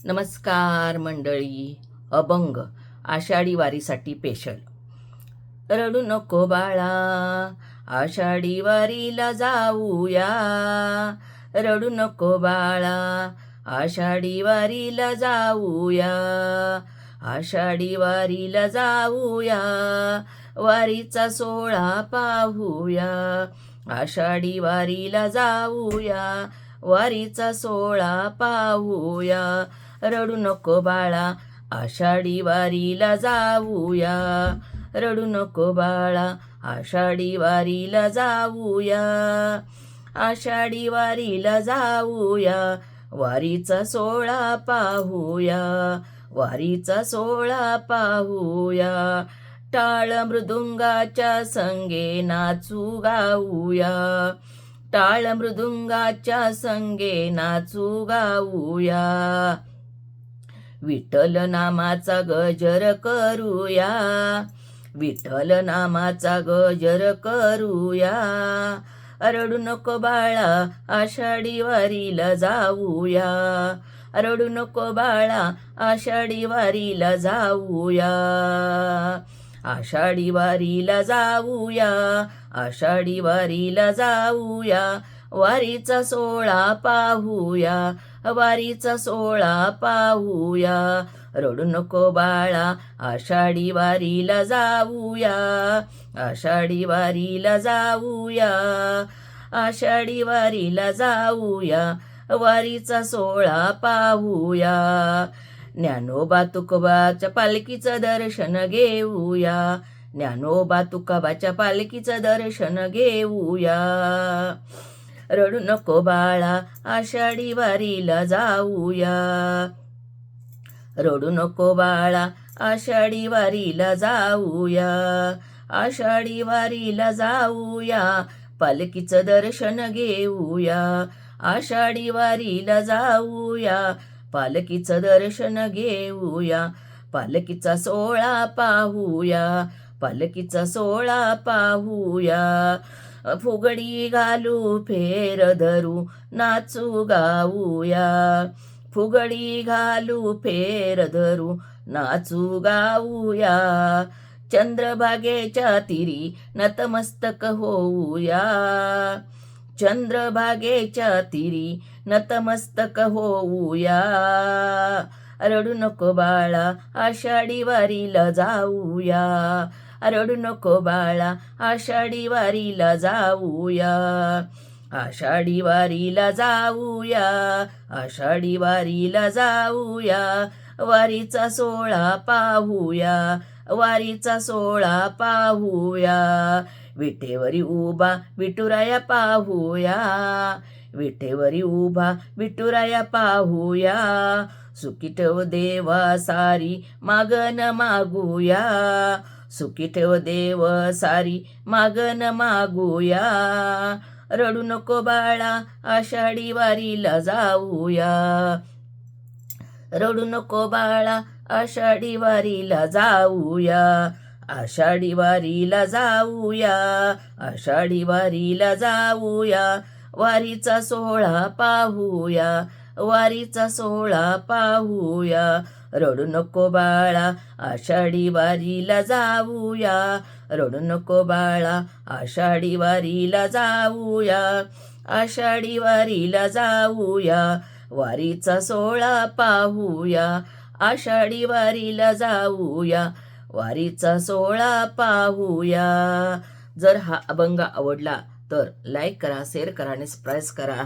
नमस्कार मंडळी. अभंग आषाढी वारीसाठी पेशल. रडू नको बाळा, आषाढी वारीला जाऊया. रडू नको बाळा, आषाढी वारीला जाऊया. आषाढी वारीला जाऊया, वारीचा सोहळा पाहूया. आषाढी वारीला जाऊया, वारीचा सोहळा पाहूया. रडू नको बाळा, आषाढी वारीला जाऊया. रडू नको बाळा, आषाढी वारीला जाऊया. आषाढी वारीला जाऊया, वारीचा सोहळा पाहूया. वारीचा सोहळा पाहूया. टाळ मृदुंगाच्या संगे नाचू गाऊया. टाळ मृदुंगाच्या संगे नाचू गाऊया. विठ्ठल नामाचा गजर करूया. विठ्ठल नामाचा गजर करूया. रडू नको बाळा, आषाढी वारीला जाऊया. रडू नको बाळा, आषाढी वारीला जाऊया. आषाढी वारीला जाऊया. आषाढी वारीला जाऊया. वारीचा सोहळा पाहूया. वारीचा सोहळा पाहूया. रडू नको बाळा, आषाढी वारीला जाऊया. आषाढी वारीला जाऊया. आषाढी वारीला जाऊया. वारीचा सोहळा पाहूया. ज्ञानोबा तुकोबाच्या पालखीचं दर्शन घेऊया. ज्ञानोबा तुकोबाच्या पालखीचं दर्शन घेऊया. रडू नको बाळा, आषाढी वारीला जाऊया. रडू नको बाळा, आषाढी वारीला जाऊया. आषाढी वारीला जाऊया, पालखीचं दर्शन घेऊया. आषाढी वारीला जाऊया, पालखीचं दर्शन घेऊया. पालखीचा सोहळा पाहूया. पालखीचा सोहळा पाहूया. फुगडी घालू फेर धरू नाचू गाऊया. फुगडी घालू फेर धरू नाचू गाऊया. चंद्रभागेच्या तीरी नतमस्तक होऊया. चंद्रभागेच्या तीरी नतमस्तक होऊया. रडू नको बाळा, आषाढी वारीला जाऊया. रडू नको बाळा, आषाढी वारीला जाऊया. आषाढी वारीला जाऊया. आषाढी वारीला जाऊया. वारीचा सोहळा पाहूया. वारीचा सोहळा पाहूया. विटेवरी उभा विठुराया पाहूया. विटेवरी उभा विठुराया पाहूया. सुखी ठेव देवा सारी मागन मागूया. सुखी ठेव देव सारी मागन मागूया. रडू नको बाळा, आषाढी वारीला जाऊया. रडू नको बाळा, आषाढी वारीला जाऊया. आषाढी वारीला जाऊया. आषाढी वारीला जाऊया. वारीचा सोहळा पाहूया. वारीचा सोहळा पाहूया. रडू नको बाळा, आषाढी वारीला जाऊया. रडू नको बाळा, आषाढी वारीला जाऊया. आषाढी वारीला जाऊया. वारीचा सोहळा पाहूया. आषाढी वारीला जाऊया. वारीचा सोहळा पाहूया. जर हा अभंग आवडला तर लाईक करा, शेअर करा आणि सबस्क्राईब करा.